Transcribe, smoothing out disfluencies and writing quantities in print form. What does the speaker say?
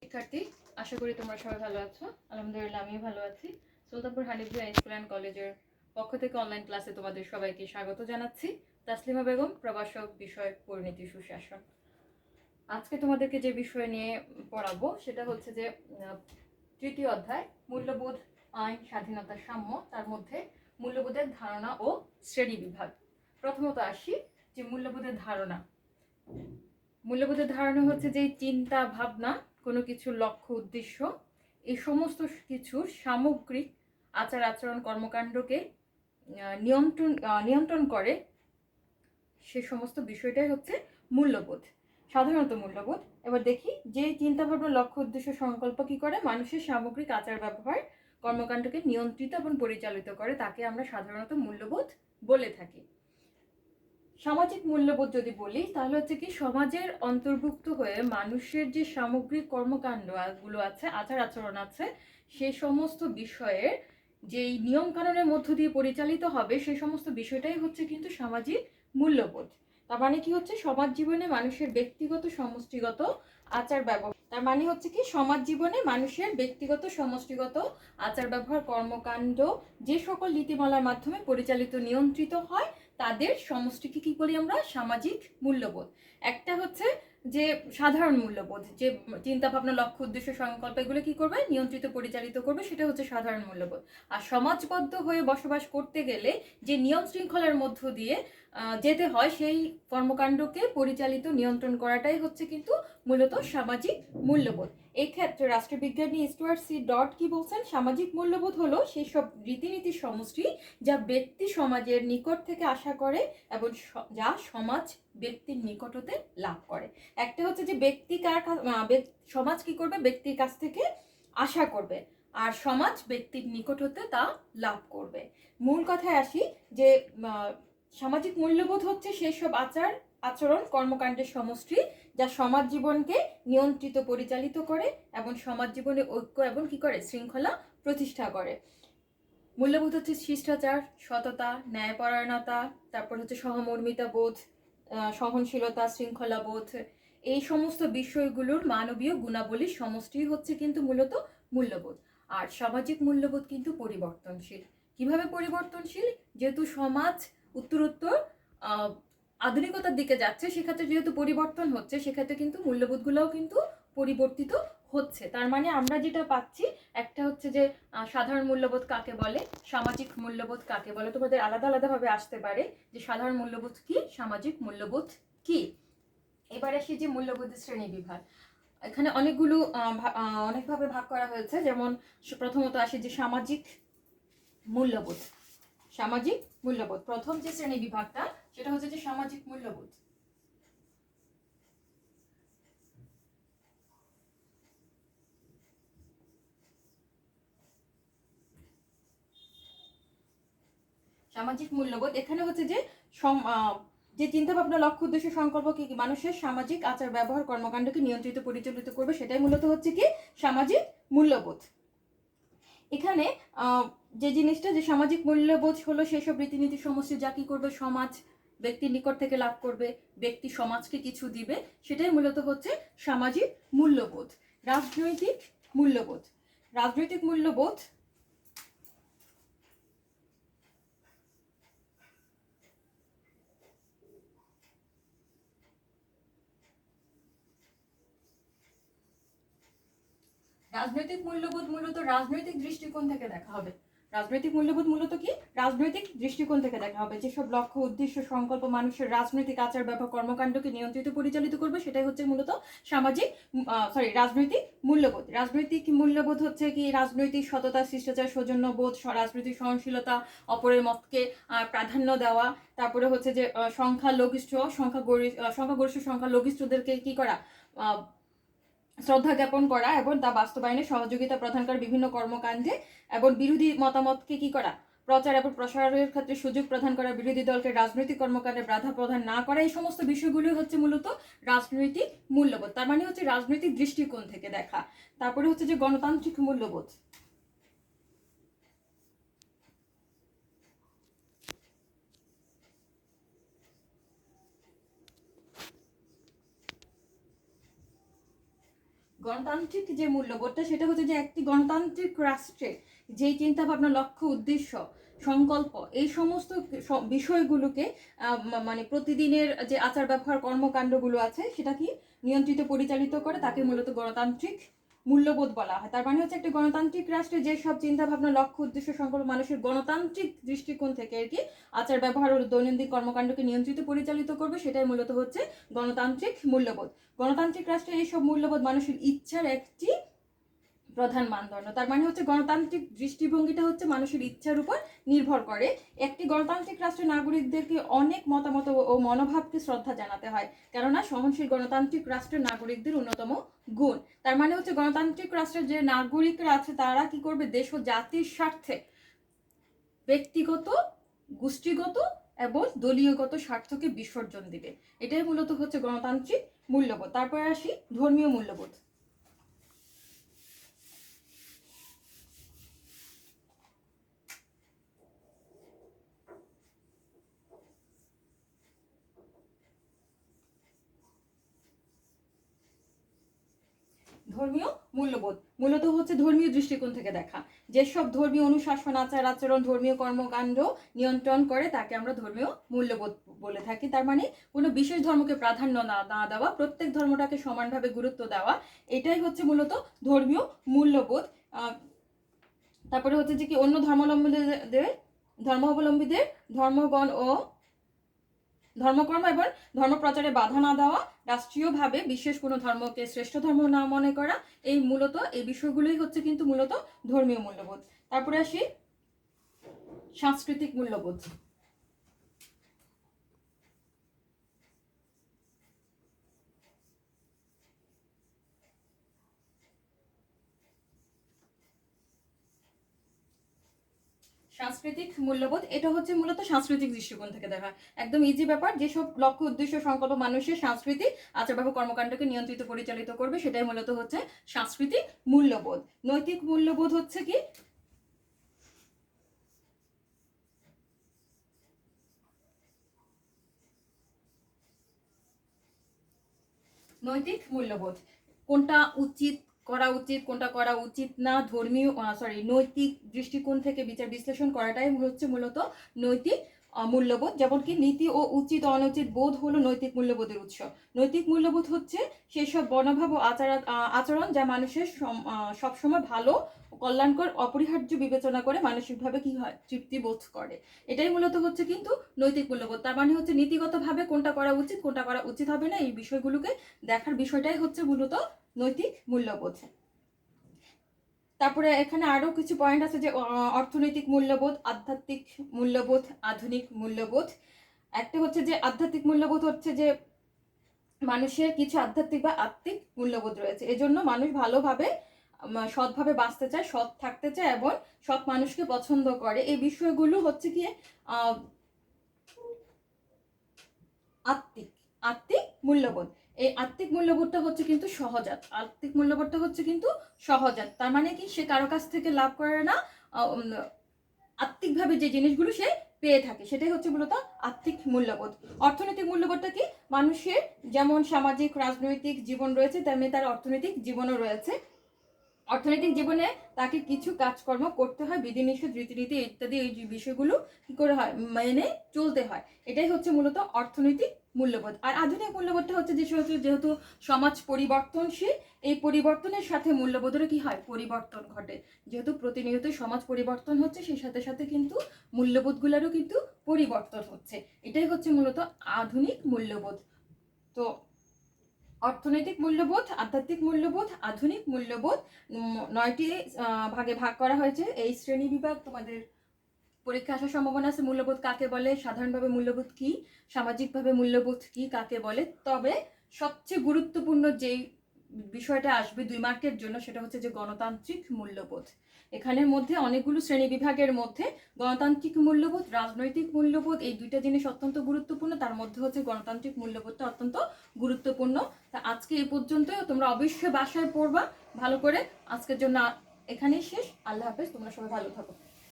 শিক্ষার্থী, আশা করি তোমরা সবাই ভালো আছো। আলহামদুলিল্লাহ আমিও ভালো আছি। সুলতানপুর হানিফিয়া স্কুল অ্যান্ড কলেজের পক্ষ থেকে অনলাইন ক্লাসে তোমাদের সবাইকে স্বাগত জানাচ্ছি। তাসলিমা বেগম, প্রভাষক, বিষয় পরিণতি সুশাসন। আজকে তোমাদেরকে যে বিষয় নিয়ে পড়াবো সেটা হচ্ছে যে তৃতীয় অধ্যায় মূল্যবোধ, আইন, স্বাধীনতা, সাম্য, তার মধ্যে মূল্যবোধের ধারণা ও শ্রেণী বিভাগ। প্রথমত আসি যে মূল্যবোধের ধারণা। মূল্যবোধের ধারণা হচ্ছে যে চিন্তা ভাবনা, কোনো কিছুর লক্ষ্য উদ্দেশ্য, এই সমস্ত কিছুর সামগ্রিক আচার আচরণ কর্মকাণ্ডকে নিয়ন্ত্রণ করে সে সমস্ত বিষয়টাই হচ্ছে মূল্যবোধ, সাধারণত মূল্যবোধ। এবার দেখি যে চিন্তা ভাবনা, লক্ষ্য উদ্দেশ্য, সংকল্প কি করে মানুষের সামগ্রিক আচার ব্যবহার কর্মকাণ্ডকে নিয়ন্ত্রিত এবং পরিচালিত করে, তাকে আমরা সাধারণত মূল্যবোধ বলে থাকি। সামাজিক মূল্যবোধ যদি বলি তাহলে হচ্ছে কি সমাজের অন্তর্ভুক্ত হয়ে মানুষের যে সামগ্রিক কর্মকাণ্ডগুলো আছে, আচার আচরণ আছে, সে সমস্ত বিষয়ের যেই নিয়ম কানুনের মধ্য দিয়ে পরিচালিত হবে সেই সমস্ত বিষয়টাই হচ্ছে কিন্তু সামাজিক মূল্যবোধ। তার মানে কি হচ্ছে সমাজ জীবনে মানুষের ব্যক্তিগত সমষ্টিগত আচার ব্যবহার, তার মানে হচ্ছে কি সমাজ জীবনে মানুষের ব্যক্তিগত সমষ্টিগত আচার ব্যবহার কর্মকাণ্ড যে সকল নীতিমালার মাধ্যমে পরিচালিত নিয়ন্ত্রিত হয় তাদের সমষ্টিকে কি করি আমরা সামাজিক মূল্যবোধ। একটা হচ্ছে যে সাধারণ মূল্যবোধ, যে চিন্তা ভাবনা, লক্ষ্য উদ্দেশ্য সংকল্প এগুলো কি করবে নিয়ন্ত্রিত পরিচালিত করবে, সেটা হচ্ছে সাধারণ মূল্যবোধ। আর সমাজবদ্ধ হয়ে বসবাস করতে গেলে যে নিয়ম শৃঙ্খলার মধ্য দিয়ে যেতে হয় সেই কর্মকাণ্ডকে পরিচালিত নিয়ন্ত্রণ করাটাই হচ্ছে কিন্তু মূলত সামাজিক মূল্যবোধ। এই ক্ষেত্রে রাষ্ট্রবিজ্ঞানী স্টুয়ার্ট সি ডট কি বলছেন, সামাজিক মূল্যবোধ হলো সেই সব রীতিনীতির সমষ্টি যা ব্যক্তি সমাজের নিকট থেকে আশা করে এবং যা সমাজ ব্যক্তির নিকট হতে লাভ করে। একটা হচ্ছে যে ব্যক্তি সমাজ কি করবে ব্যক্তির কাছ থেকে আশা করবে, আর সমাজ ব্যক্তির নিকট হতে তা লাভ করবে। মূল কথায় আসি যে সামাজিক মূল্যবোধ হচ্ছে সেই সব আচার আচরণ কর্মকাণ্ডের সমষ্টি যা সমাজ জীবনকে নিয়ন্ত্রিত পরিচালিত করে এবং সমাজ জীবনে ঐক্য এবং কি করে শৃঙ্খলা প্রতিষ্ঠা করে। মূল্যবোধ হচ্ছে শিষ্টাচার, সততা, ন্যায়পরায়ণতা, তারপর হচ্ছে সহমর্মিতা বোধ, সহনশীলতা, শৃঙ্খলা বোধ, এই সমস্ত বিষয়গুলোর মানবীয় গুণাবলীর সমষ্টি হচ্ছে কিন্তু মূলত মূল্যবোধ। আর সামাজিক মূল্যবোধ কিন্তু পরিবর্তনশীল। কিভাবে পরিবর্তনশীল? যেহেতু সমাজ উত্তরোত্তর আধুনিকতার দিকে যাচ্ছে, সেক্ষেত্রে যেহেতু পরিবর্তন হচ্ছে, সেক্ষেত্রে কিন্তু মূল্যবোধগুলোও কিন্তু পরিবর্তিত হচ্ছে। তার মানে আমরা যেটা পাচ্ছি, একটা হচ্ছে যে সাধারণ মূল্যবোধ কাকে বলে, সামাজিক মূল্যবোধ কাকে বলে, তোমাদের আলাদা আলাদাভাবে আসতে পারে যে সাধারণ মূল্যবোধ কি, সামাজিক মূল্যবোধ কি। এবার আসি যে মূল্যবোধের শ্রেণী বিভাগ। এখানে অনেকগুলো অনেকভাবে ভাগ করা হয়েছে। যেমন প্রথমত আসি যে সামাজিক মূল্যবোধ। সামাজিক মূল্যবোধ প্রথম যে শ্রেণী বিভাগটা সেটা হচ্ছে যে সামাজিক মূল্যবোধ। সামাজিক মূল্যবোধ এখানে হচ্ছে যে যে চিন্তা ভাবনা, লক্ষ্য উদ্দেশ্য সংকল্প কি মানুষের সামাজিক আচার ব্যবহার কর্মকাণ্ডকে নিয়ন্ত্রিত পরিচালিত করবে, সেটাই মূলত হচ্ছে কি সামাজিক মূল্যবোধ। এখানে যে জিনিসটা যে সামাজিক মূল্যবোধ হলো সেসব রীতিনীতি সমষ্টি যা কি করবে সমাজ ব্যক্তির নিকট থেকে লাভ করবে, ব্যক্তি সমাজকে কিছু দিবে, সেটাই মূলত হচ্ছে সামাজিক মূল্যবোধ। রাজনৈতিক মূল্যবোধ। রাজনৈতিক মূল্যবোধ রাজনৈতিক মূল্যবোধ মূলত রাজনৈতিক দৃষ্টিকোণ থেকে দেখা হবে। রাজনৈতিক মূল্যবোধ মূলত কি রাজনৈতিক দৃষ্টিকোণ থেকে দেখা হবে। যেসব লক্ষ্য উদ্দেশ্য সংকল্প মানুষের রাজনৈতিক আচার ব্যবহার কর্মকাণ্ডকে নিয়ন্ত্রিত পরিচালিত করবে, সেটাই হচ্ছে মূলত সামাজিক রাজনৈতিক মূল্যবোধ। রাজনৈতিক মূল্যবোধ হচ্ছে কি রাজনৈতিক সততা, শিষ্টাচার, সৌজন্যবোধ, রাজনৈতিক সহনশীলতা, অপরের মতকে প্রাধান্য দেওয়া, তারপরে হচ্ছে যে সংখ্যাগরিষ্ঠদেরকে কি করা, শ্রদ্ধা জ্ঞাপন করা এবং তা বাস্তবায়নে সহযোগিতা প্রদান করা বিভিন্ন কর্মকাণ্ডে, এবং বিরোধী মতামতকে কি করা প্রচার এবং প্রসারের ক্ষেত্রে সুযোগ প্রদান করা, বিরোধী দলকে রাজনৈতিক কর্মকাণ্ডে বাধা প্রদান না করা, এই সমস্ত বিষয়গুলি হচ্ছে মূলত রাজনৈতিক মূল্যবোধ। তার মানে হচ্ছে রাজনৈতিক দৃষ্টিকোণ থেকে দেখা। তারপরে হচ্ছে যে গণতান্ত্রিক মূল্যবোধ। গণতান্ত্রিক যে মূল্যবোধটা সেটা হচ্ছে যে একটি গণতান্ত্রিক রাষ্ট্রে যেই চিন্তা ভাবনা, লক্ষ্য, উদ্দেশ্য, সংকল্প, এই সমস্ত বিষয়গুলোকে মানে প্রতিদিনের যে আচার ব্যবহার কর্মকাণ্ডগুলো আছে সেটা কি নিয়ন্ত্রিত পরিচালিত করে, তাকে মূলত গণতান্ত্রিক মূল্যবোধ বলা হয়। তার মানে হচ্ছে একটা গণতান্ত্রিক রাষ্ট্রে যে সব চিন্তা ভাবনা, লক্ষ্য, উদ্দেশ্য, সংকল্প মানুষের গণতান্ত্রিক দৃষ্টিকোণ থেকে আর কি আচার ব্যবহার ও দৈনন্দিন কর্মকাণ্ডকে নিয়ন্ত্রিত পরিচালিত করবে, সেটাই মূলত হচ্ছে গণতান্ত্রিক মূল্যবোধ। গণতান্ত্রিক রাষ্ট্রে এইসব মূল্যবোধ মানুষের ইচ্ছার একটি প্রধান মানদণ্ড। তার মানে হচ্ছে গণতান্ত্রিক দৃষ্টিভঙ্গিটা হচ্ছে মানুষের ইচ্ছার উপর নির্ভর করে। একটি গণতান্ত্রিক রাষ্ট্রের নাগরিকদেরকে অনেক মতামত ও মনোভাবকে শ্রদ্ধা জানাতে হয়, কেননা সহনশীল গণতান্ত্রিক রাষ্ট্রের নাগরিকদের অন্যতম গুণ। তার মানে হচ্ছে গণতান্ত্রিক রাষ্ট্রের যে নাগরিকরা আছে তারা কি করবে, দেশ ও জাতির স্বার্থে ব্যক্তিগত, গোষ্ঠীগত এবং দলীয়গত স্বার্থকে বিসর্জন দিবে। এটাই মূলত হচ্ছে গণতান্ত্রিক মূল্যবোধ। তারপরে আসি ধর্মীয় মূল্যবোধ। ধর্মীয় মূল্যবোধ মূলত হচ্ছে ধর্মীয় দৃষ্টিকোণ থেকে দেখা। যেসব ধর্মীয় অনুশাসন, আচার আচরণ, ধর্মীয় কর্মকাণ্ড নিয়ন্ত্রণ করে তাকে আমরা ধর্মীয় মূল্যবোধ বলে থাকি। তার মানে কোনো বিশেষ ধর্মকে প্রাধান্য না দেওয়া, প্রত্যেক ধর্মটাকে সমানভাবে গুরুত্ব দেওয়া, এটাই হচ্ছে মূলত ধর্মীয় মূল্যবোধ। তারপরে হচ্ছে যে কি অন্য ধর্মাবলম্বীদের ধর্মগণ ও ধর্মকর্ম এবং ধর্মপ্রচারে বাধা না দেওয়া, রাষ্ট্রীয়ভাবে বিশেষ কোনো ধর্মকে শ্রেষ্ঠ ধর্ম না মনে করা, এই মূলত এই বিষয়গুলোই হচ্ছে কিন্তু মূলত ধর্মীয় মূল্যবোধ। তারপরে আসি সাংস্কৃতিক মূল্যবোধ। সাংস্কৃতিক মূল্যবোধ এটা হচ্ছে মূলত সাংস্কৃতিক দৃষ্টিকোণ থেকে দেখা, একদম ইজি ব্যাপার। যেসব লক্ষ্য, উদ্দেশ্য, সংকল্প মানুষের সাংস্কৃতিক আচার ব্যবহার কর্মকাণ্ডকে নিয়ন্ত্রিত পরিচালিত করবে, সেটাই মূলত হচ্ছে সাংস্কৃতিক মূল্যবোধ। নৈতিক মূল্যবোধ হচ্ছে কি নৈতিক মূল্যবোধ, কোনটা উচিত করা উচিত, কোনটা করা উচিত না, ধর্মীয় নৈতিক দৃষ্টিকোণ থেকে বিচার বিশ্লেষণ করাটাই হচ্ছে মূলত নৈতিক মূল্যবোধ। যেমন কি নীতি ও উচিত অনুচিত বোধ হলো নৈতিক মূল্যবোধের উৎস। নৈতিক মূল্যবোধ হচ্ছে সেসব মনোভাব ও আচরণ যা মানুষের সবসময় ভালো, কল্যাণকর, অপরিহার্য বিবেচনা করে মানসিকভাবে কি হয়, তৃপ্তি বোধ করে। এটাই মূলত হচ্ছে কিন্তু নৈতিক মূল্যবোধ। তার মানে হচ্ছে নীতিগতভাবে কোনটা করা উচিত, কোনটা করা উচিত হবে না, এই বিষয়গুলোকে দেখার বিষয়টাই হচ্ছে মূলত নৈতিক মূল্যবোধ। তারপরে এখানে আরো কিছু পয়েন্ট আছে, যে অর্থনৈতিক মূল্যবোধ, আধ্যাত্মিক মূল্যবোধ, আধুনিক মূল্যবোধ। একটা হচ্ছে যে আধ্যাত্মিক মূল্যবোধ হচ্ছে যে মানুষের কিছু আধ্যাত্মিক বা আত্মিক মূল্যবোধ রয়েছে, এজন্য মানুষ ভালোভাবে সৎভাবে বাঁচতে চায়, সৎ থাকতে চায় এবং সৎ মানুষকে পছন্দ করে। এই বিষয়গুলো হচ্ছে কি আত্মিক আত্মিক মূল্যবোধ। এই আত্মিক মূল্যবোধটা হচ্ছে কিন্তু সহজাত, আত্মিক মূল্যবোধটা হচ্ছে কিন্তু সহজাত। তার মানে কি সে কারো কাছ থেকে লাভ করে না, আত্মিকভাবে যে জিনিসগুলো সে পেয়ে থাকে, সেটাই হচ্ছে মূলত আত্মিক মূল্যবোধ। অর্থনৈতিক মূল্যবোধটা কি মানুষের যেমন সামাজিক রাজনৈতিক জীবন রয়েছে তেমনি তার অর্থনৈতিক জীবনও রয়েছে। অর্থনৈতিক জীবনে তাকে কিছু কাজকর্ম করতে হয়, বিধিনিষেধ, রীতিনীতি ইত্যাদি এই বিষয়গুলো কি করে হয়, মেনে চলতে হয়। এটাই হচ্ছে মূলত অর্থনৈতিক মূল্যবোধ। আর আধুনিক মূল্যবোধটা হচ্ছে যেহেতু সমাজ পরিবর্তনশীল, এই পরিবর্তনের সাথে মূল্যবোধেরও কি হয়, পরিবর্তন ঘটে। যেহেতু প্রতিনিয়ত সমাজ পরিবর্তন হচ্ছে, সেই সাথে সাথে কিন্তু মূল্যবোধগুলোরও কিন্তু পরিবর্তন হচ্ছে। এটাই হচ্ছে মূলত আধুনিক মূল্যবোধ। তো অর্থনৈতিক মূল্যবোধ, আধ্যাত্মিক মূল্যবোধ, আধুনিক মূল্যবোধ, 9টি ভাগে ভাগ করা হয়েছে। এই শ্রেণী বিভাগ তোমাদের পরীক্ষা আসার সম্ভাবনা আছে। মূল্যবোধ কাকে বলে, সাধারণভাবে মূল্যবোধ কি, সামাজিকভাবে মূল্যবোধ কি, কাকে বলে। তবে সবচেয়ে গুরুত্বপূর্ণ যেই বিষয়টা আসবে 2 মার্কের জন্য, সেটা হচ্ছে যে গণতান্ত্রিক মূল্যবোধ। এখানের মধ্যে অনেকগুলো শ্রেণী বিভাগের মধ্যে গণতান্ত্রিক মূল্যবোধ, রাজনৈতিক মূল্যবোধ, এই দুইটা জিনিস অত্যন্ত গুরুত্বপূর্ণ। তার মধ্যে হচ্ছে গণতান্ত্রিক মূল্যবোধটা অত্যন্ত গুরুত্বপূর্ণ। তা আজকে এই পর্যন্তই, তোমরা অবশ্যই বাসায় পড়বা ভালো করে। আজকের জন্য এখানেই শেষ। আল্লাহ হাফেজ, তোমরা সবাই ভালো থাকো।